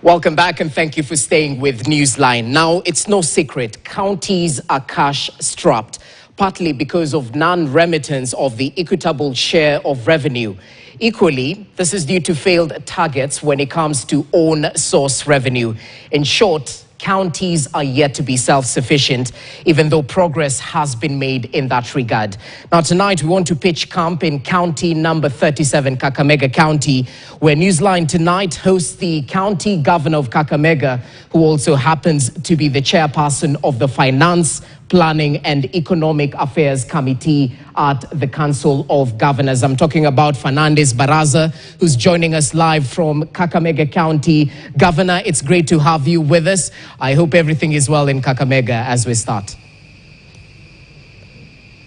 Welcome back and thank you for staying with Newsline. Now, it's no secret, counties are cash-strapped, partly because of non-remittance of the equitable share of revenue. Equally, this is due to failed targets when it comes to own source revenue. In short, counties are yet to be self-sufficient, even though progress has been made in that regard. Now, tonight, we want to pitch camp in county number 37, Kakamega County, where Newsline tonight hosts the county governor of Kakamega, who also happens to be the chairperson of the Finance, Planning and Economic Affairs Committee at the Council of Governors. I'm talking about Fernandez Baraza, who's joining us live from Kakamega County. Governor, it's great to have you with us. I hope everything is well in Kakamega as we start.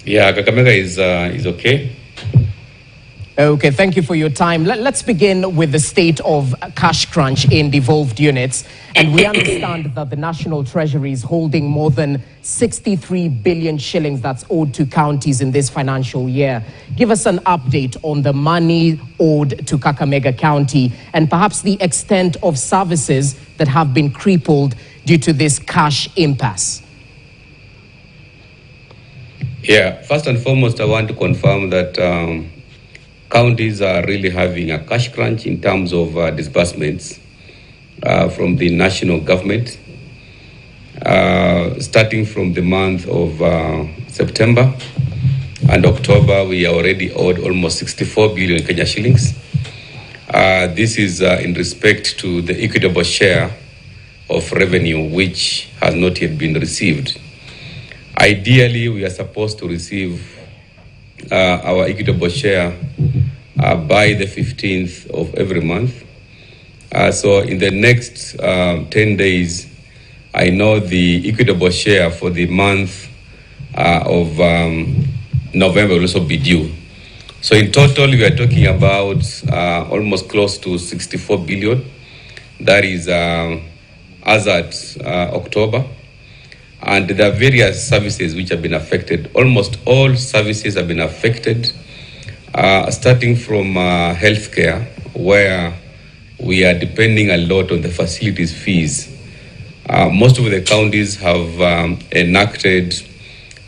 Yeah, Kakamega is okay. Okay, thank you for your time. Let's begin with the state of cash crunch in devolved units. And we understand that the National Treasury is holding more than 63 billion shillings that's owed to counties in this financial year. Give us an update on the money owed to Kakamega County and perhaps the extent of services that have been crippled due to this cash impasse. Yeah, first and foremost, I want to confirm that counties are really having a cash crunch in terms of disbursements from the national government. Starting from the month of September and October, we are already owed almost 64 billion Kenya shillings. This is in respect to the equitable share of revenue, which has not yet been received. Ideally, we are supposed to receive our equitable share by the 15th of every month. So in the next 10 days, I know the equitable share for the month of November will also be due. So in total, we are talking about almost close to 64 billion. That is as at October. And there are various services which have been affected. Almost all services have been affected, starting from healthcare, where we are depending a lot on the facilities fees. Most of the counties have enacted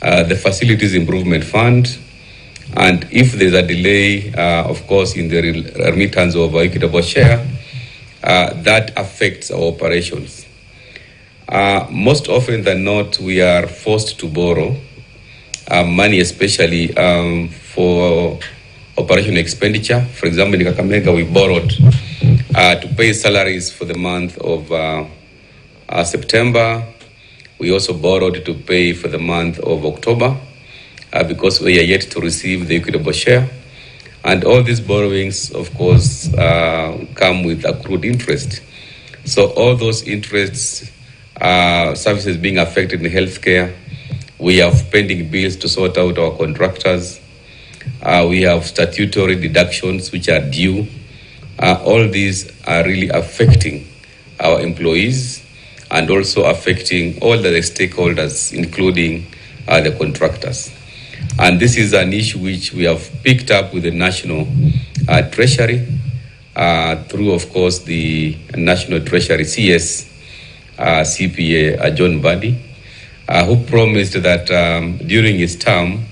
the Facilities Improvement Fund. And if there's a delay, of course, in the remittance of equitable share, that affects our operations. Most often than not, we are forced to borrow money, especially for operational expenditure. For example, in Kakamega, we borrowed to pay salaries for the month of September. We also borrowed to pay for the month of October because we are yet to receive the equitable share. And all these borrowings, of course, come with accrued interest. So all those interests, services being affected in healthcare, we have pending bills to sort out our contractors, we have statutory deductions which are due. All these are really affecting our employees and also affecting all the stakeholders, including the contractors. And this is an issue which we have picked up with the National Treasury through, of course, the National Treasury CS CPA John Buddy, who promised that during his term,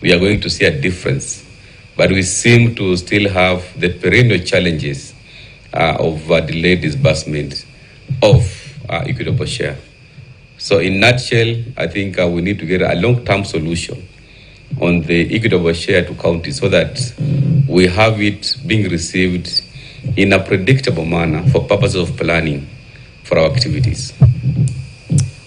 we are going to see a difference. But we seem to still have the perennial challenges of delayed disbursement of equitable share. So in a nutshell, I think we need to get a long-term solution on the equitable share to counties so that we have it being received in a predictable manner for purposes of planning for our activities.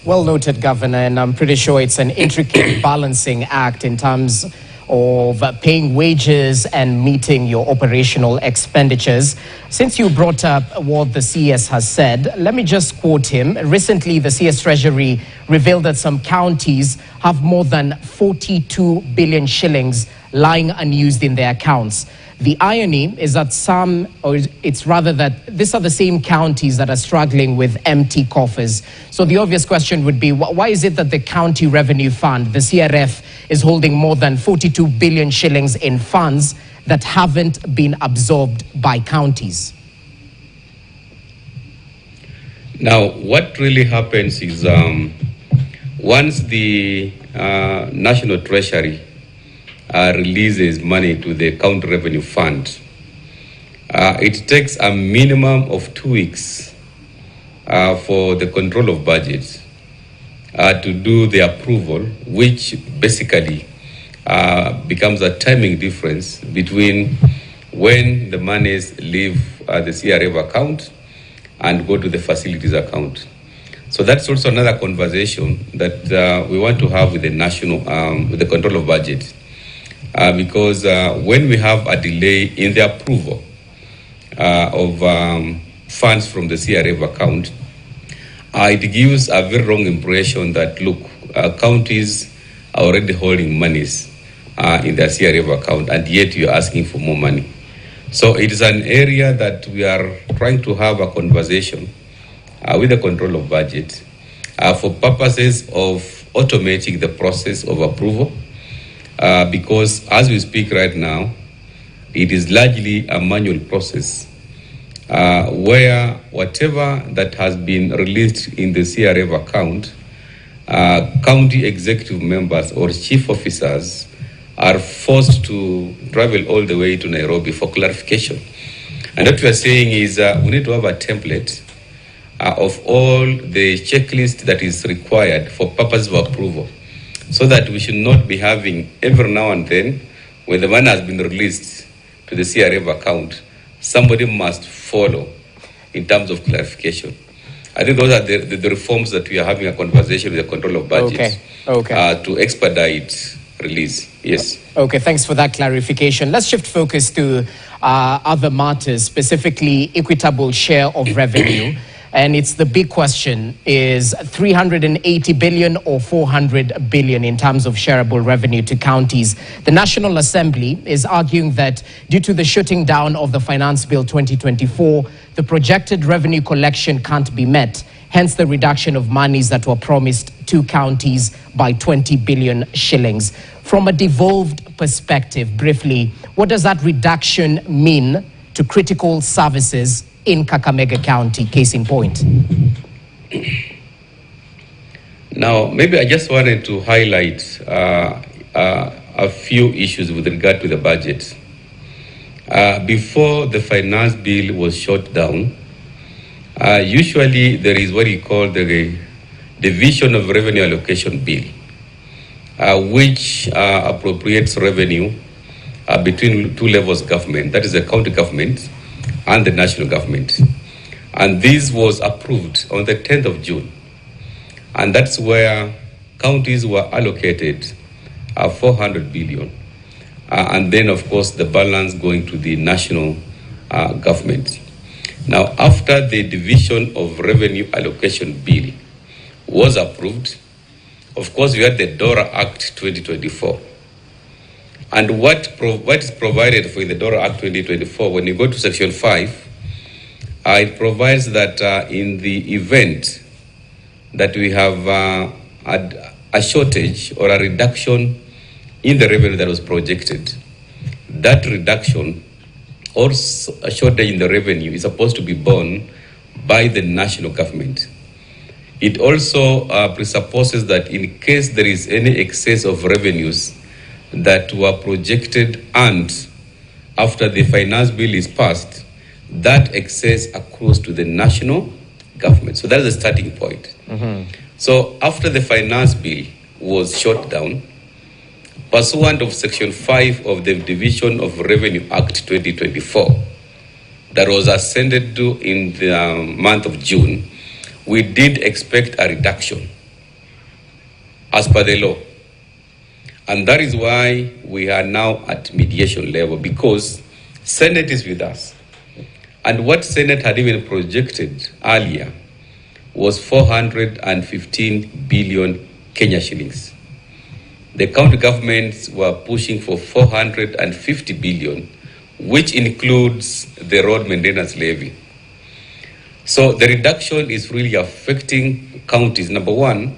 Well noted, Governor, and I'm pretty sure it's an intricate balancing act in terms of paying wages and meeting your operational expenditures. Since you brought up what the CS has said, let me just quote him. Recently, the CS Treasury revealed that some counties have more than 42 billion shillings lying unused in their accounts. The irony is that it's rather that these are the same counties that are struggling with empty coffers. So the obvious question would be, why is it that the County Revenue Fund, the CRF, is holding more than 42 billion shillings in funds that haven't been absorbed by counties? Now, what really happens is once the National Treasury releases money to the County Revenue Fund, it takes a minimum of 2 weeks for the control of budgets to do the approval, which basically becomes a timing difference between when the monies leave the CRF account and go to the facilities account. So that's also another conversation that we want to have with the national, with the control of budget, because when we have a delay in the approval of funds from the CRF account, it gives a very wrong impression that, look, counties are already holding monies in their CRF account, and yet you're asking for more money. So it is an area that we are trying to have a conversation with the control of budget for purposes of automating the process of approval, because as we speak right now, it is largely a manual process where whatever that has been released in the CRF account, county executive members or chief officers are forced to travel all the way to Nairobi for clarification. And what we are saying is we need to have a template of all the checklist that is required for purpose of approval, so that we should not be having every now and then, when the money has been released to the CRF account, somebody must follow in terms of clarification. I think those are the reforms that we are having a conversation with the control of budget to expedite release. Yes. Okay, thanks for that clarification. Let's shift focus to other matters, specifically equitable share of revenue. And it's the big question, is 380 billion or 400 billion in terms of shareable revenue to counties? The National Assembly is arguing that due to the shutting down of the Finance Bill 2024, the projected revenue collection can't be met, hence the reduction of monies that were promised to counties by 20 billion shillings. From a devolved perspective, briefly, what does that reduction mean to critical services in Kakamega County, case in point? Now, maybe I just wanted to highlight a few issues with regard to the budget. Before the finance bill was shut down, usually there is what you call the Division of Revenue Allocation Bill, which appropriates revenue between two levels of government, that is the county government and the national government. And this was approved on the 10th of June. And that's where counties were allocated 400 billion. And then, of course, the balance going to the national government. Now, after the Division of Revenue Allocation Bill was approved, of course, we had the DORA Act 2024. And what is provided for in the DORA Act 2024, when you go to Section 5, it provides that in the event that we have a shortage or a reduction in the revenue that was projected, that reduction or a shortage in the revenue is supposed to be borne by the national government. It also presupposes that in case there is any excess of revenues that were projected and after the finance bill is passed, that excess accrues to the national government. So that is the starting point. Mm-hmm. So after the finance bill was shut down, pursuant of Section 5 of the Division of Revenue Act 2024, that was ascended to in the month of June, we did expect a reduction as per the law. And that is why we are now at mediation level, because Senate is with us. And what Senate had even projected earlier was 415 billion Kenya shillings. The county governments were pushing for 450 billion, which includes the road maintenance levy. So the reduction is really affecting counties. Number one,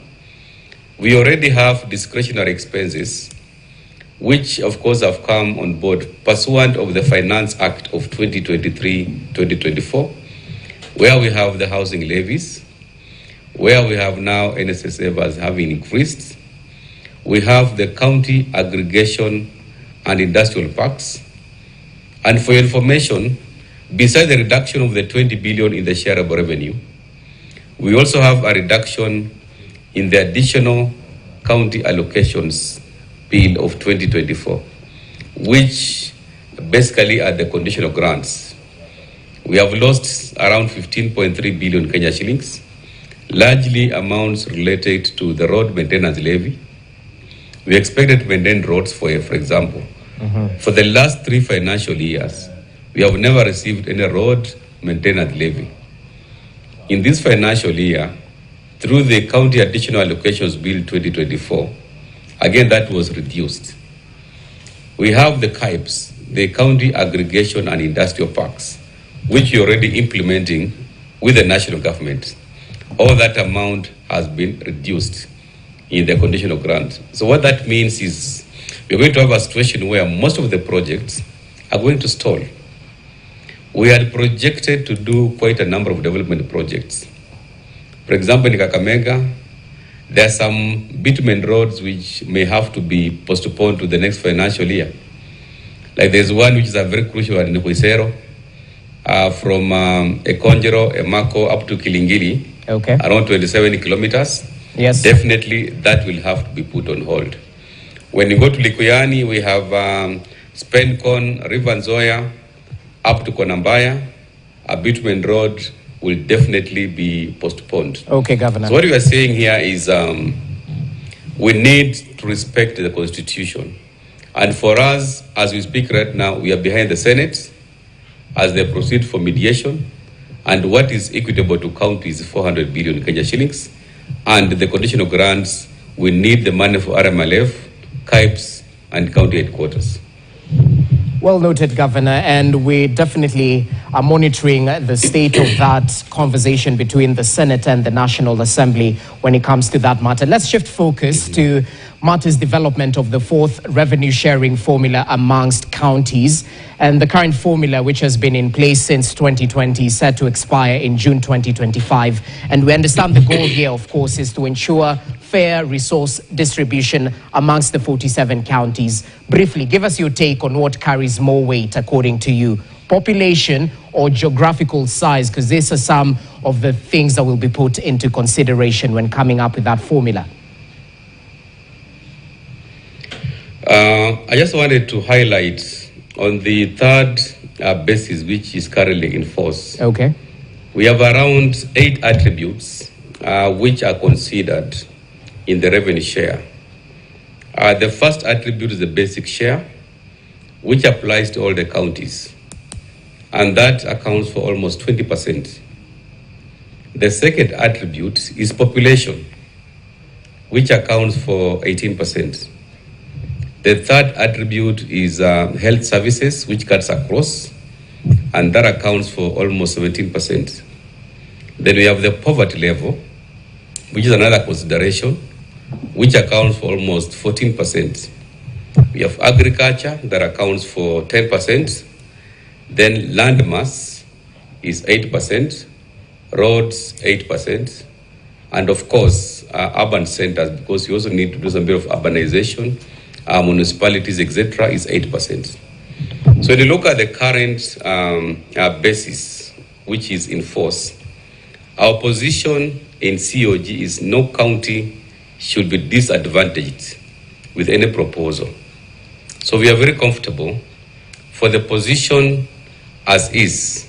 we already have discretionary expenses, which of course have come on board pursuant of the Finance Act of 2023-2024, where we have the housing levies, where we have now NSSF as having increased. We have the county aggregation and industrial parks. And for your information, besides the reduction of the 20 billion in the shareable revenue, we also have a reduction in the additional county allocations bill of 2024, which basically are the conditional grants. We have lost around 15.3 billion Kenya shillings, largely amounts related to the road maintenance levy. We expected to maintain roads for example. For the last 3 financial years, we have never received any road maintenance levy. In this financial year, through the County Additional Allocations Bill 2024, again that was reduced. We have the CAIPs, the County Aggregation and Industrial Parks, which we're already implementing with the national government. All that amount has been reduced in the conditional grant. So what that means is we're going to have a situation where most of the projects are going to stall. We had projected to do quite a number of development projects. For example, in Kakamega, there are some bitumen roads which may have to be postponed to the next financial year. Like there's one which is a very crucial one in Huisero, from Ekonjero, Emako up to Kilingiri, around 27 kilometers. Yes. Definitely that will have to be put on hold. When you go to Likuyani, we have Spencon, River Nzoia, up to Konambaya. A bitumen road will definitely be postponed. Okay, Governor. So what we are saying here is we need to respect the Constitution. And for us, as we speak right now, we are behind the Senate as they proceed for mediation. And what is equitable to counties is 400 billion Kenya shillings. And the conditional grants, we need the money for RMLF, CAIPs, and county headquarters. Well noted, Governor, and we definitely are monitoring the state of that conversation between the Senate and the National Assembly when it comes to that matter. Let's shift focus to matters development of the fourth revenue sharing formula amongst counties. And the current formula, which has been in place since 2020, is set to expire in June 2025. And we understand the goal here, of course, is to ensure fair resource distribution amongst the 47 counties. Briefly, give us your take on what carries more weight according to you, population or geographical size, because these are some of the things that will be put into consideration when coming up with that formula. I just wanted to highlight on the third basis, which is currently in force. Okay. We have around 8 attributes which are considered in the revenue share. The first attribute is the basic share, which applies to all the counties, and that accounts for almost 20%. The second attribute is population, which accounts for 18%. The third attribute is health services, which cuts across, and that accounts for almost 17%. Then we have the poverty level, which is another consideration, which accounts for almost 14%. We have agriculture that accounts for 10%. Then land mass is 8%, roads 8%, and of course urban centers, because you also need to do some bit of urbanization, municipalities, etc., is 8%. So when you look at the current basis, which is in force, our position in COG is no county should be disadvantaged with any proposal. So we are very comfortable for the position as is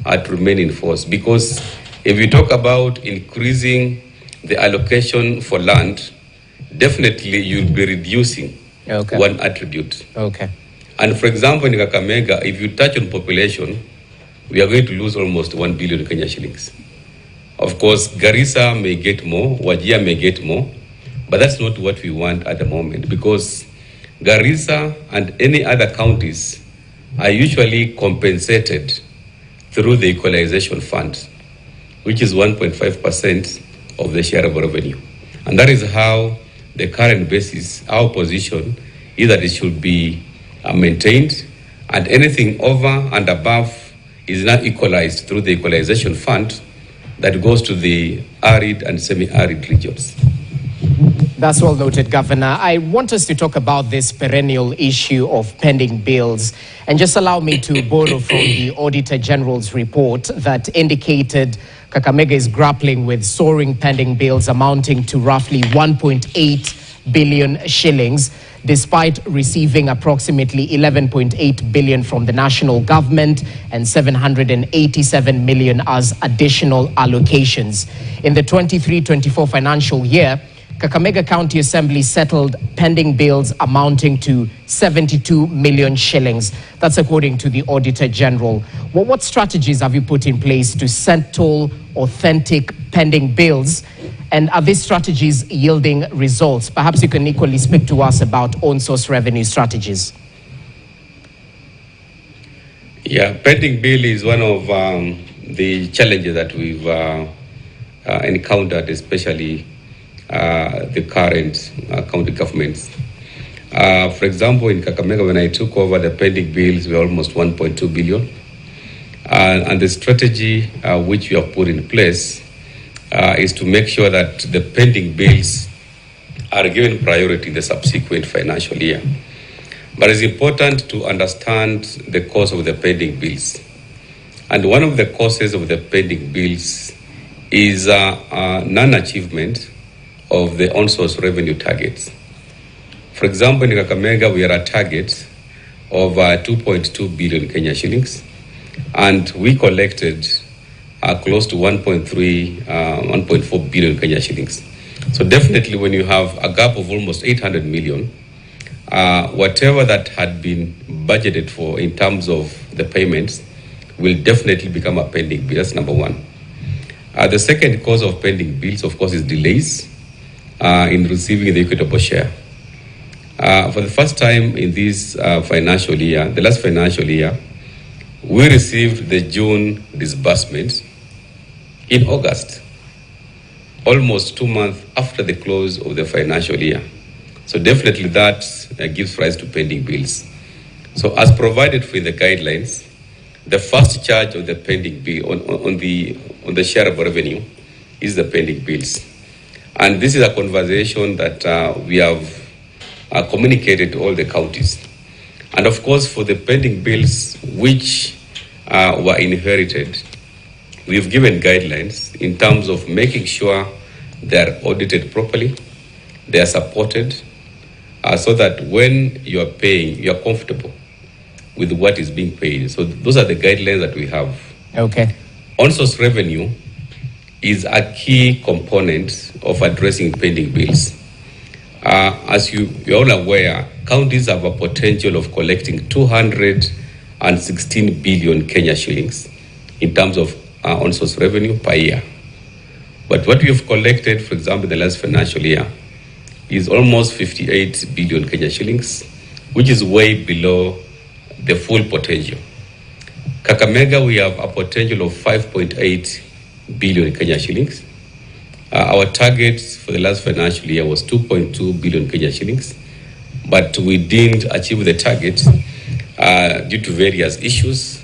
to remain in force, because if we talk about increasing the allocation for land, definitely you'll be reducing one attribute. Okay. And for example, in Kakamega, if you touch on population, we are going to lose almost 1 billion Kenya shillings. Of course, Garissa may get more, Wajir may get more, but that's not what we want at the moment, because Garissa and any other counties are usually compensated through the equalization fund, which is 1.5% of the shareable revenue. And that is how the current basis, our position, is that it should be maintained, and anything over and above is now equalized through the equalization fund. that goes to the arid and semi-arid regions. That's well noted, Governor. I want us to talk about this perennial issue of pending bills. And just allow me to borrow from the Auditor General's report that indicated Kakamega is grappling with soaring pending bills amounting to roughly 1.8 billion shillings, despite receiving approximately 11.8 billion from the national government and 787 million as additional allocations. In the 23-24 financial year, Kakamega County Assembly settled pending bills amounting to 72 million shillings. That's according to the Auditor General. Well, what strategies have you put in place to settle authentic pending bills? And are these strategies yielding results? Perhaps you can equally speak to us about own-source revenue strategies. Yeah, pending bill is one of the challenges that we've encountered, especially the current county governments. For example, in Kakamega, when I took over, the pending bills were almost 1.2 billion. And the strategy which we have put in place is to make sure that the pending bills are given priority in the subsequent financial year. But it's important to understand the cause of the pending bills. And one of the causes of the pending bills is non-achievement of the on-source revenue targets. For example, in Kakamega, we are at target of 2.2 billion Kenya shillings, and we collected close to 1.4 billion Kenya shillings. So definitely when you have a gap of almost 800 million, whatever that had been budgeted for in terms of the payments will definitely become a pending bill. That's number one. The second cause of pending bills, of course, is delays in receiving the equitable share. For the first time in this financial year, the last financial year, we received the June disbursements in August, almost 2 months after the close of the financial year. So definitely that gives rise to pending bills. So as provided for in the guidelines, the first charge of the pending bill on the share of revenue is the pending bills. And this is a conversation that we have communicated to all the counties. And of course, for the pending bills which were inherited, we've given guidelines in terms of making sure they're audited properly, they are supported, so that when you are paying, you are comfortable with what is being paid. So those are the guidelines that we have. Okay. On-source revenue is a key component of addressing pending bills. As you're all aware, counties have a potential of collecting 216 billion Kenya shillings in terms of on-source revenue per year. But what we have collected, for example, in the last financial year, is almost 58 billion Kenya shillings, which is way below the full potential. Kakamega, we have a potential of 5.8 billion Kenya shillings. Our target for the last financial year was 2.2 billion Kenya shillings, but we didn't achieve the target due to various issues.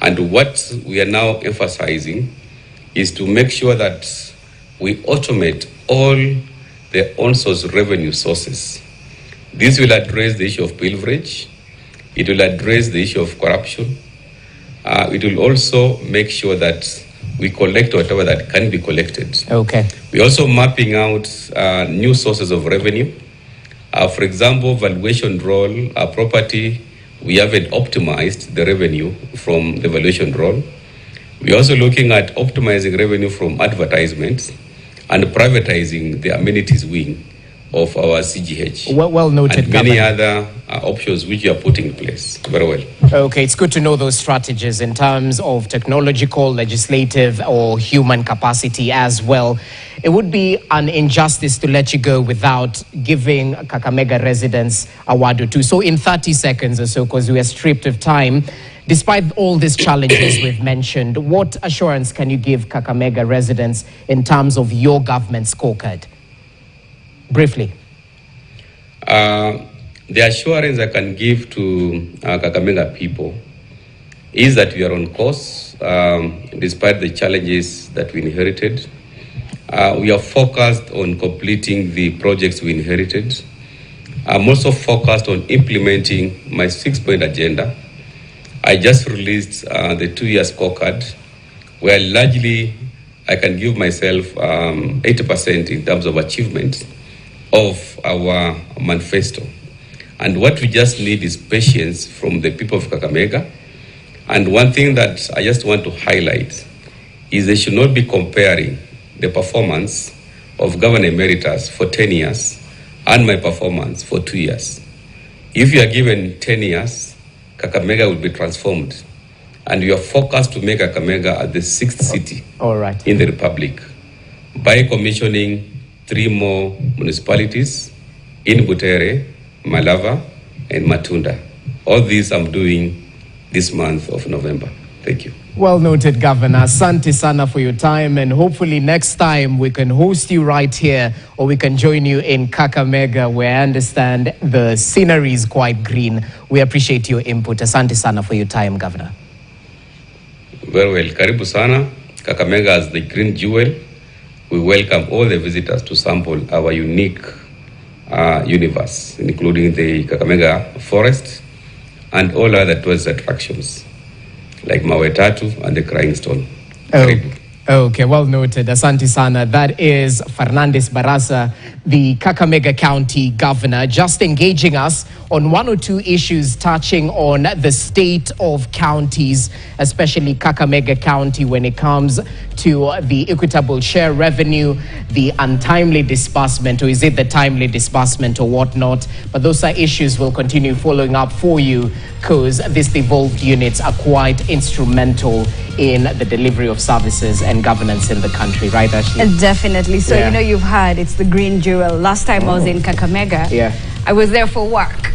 And what we are now emphasizing is to make sure that we automate all the on-source revenue sources. This will address the issue of pilferage. It will address the issue of corruption. It will also make sure that we collect whatever that can be collected. Okay. We're also mapping out new sources of revenue. For example, valuation roll, property, we haven't optimized the revenue from the valuation roll. We're also looking at optimizing revenue from advertisements and privatizing the amenities wing of our CGH. Well noted, and many other options which you are putting in place. Very well. Okay, it's good to know those strategies in terms of technological, legislative, or human capacity as well. It would be an injustice to let you go without giving Kakamega residents a word or two. So in 30 seconds or so, because we are stripped of time, despite all these challenges we've mentioned, what assurance can you give Kakamega residents in terms of your government scorecard? Briefly. The assurance I can give to Kakamega people is that we are on course despite the challenges that we inherited, we are focused on completing the projects we inherited. I'm also focused on implementing my 6-point agenda. I just released the 2-year scorecard, where largely I can give myself 80% in terms of achievement of our manifesto. And what we just need is patience from the people of Kakamega. And one thing that I just want to highlight is they should not be comparing the performance of Governor Emeritus for 10 years and my performance for 2 years. If you are given 10 years, Kakamega will be transformed. And we are focused to make Kakamega the 6th city in the Republic by commissioning 3 more municipalities in Butere, Malava, and Matunda. All these I'm doing this month of November. Thank you. Well noted, Governor. Asante sana for your time, and hopefully next time we can host you right here, or we can join you in Kakamega, where I understand the scenery is quite green. We appreciate your input. Asante sana for your time, Governor. Very well. Karibu sana. Kakamega as the green jewel. We welcome all the visitors to sample our unique universe, including the Kakamega forest and all other tourist attractions like Mawe Tatu and the Crying Stone. Okay, well noted. Asante sana. That is Fernandez Baraza, the Kakamega County Governor, just engaging us on 1 or 2 issues touching on the state of counties, especially Kakamega County when it comes to the equitable share revenue, the untimely disbursement, or is it the timely disbursement or whatnot? But those are issues we'll continue following up for you, because these devolved units are quite instrumental in the delivery of services and governance in the country, right, Ashley? Definitely. So, you know, you've heard it's the green jewel. Last time I was in Kakamega, I was there for work.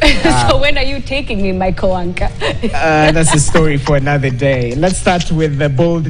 So when are you taking me, Michael Anka? That's a story for another day. Let's start with the bold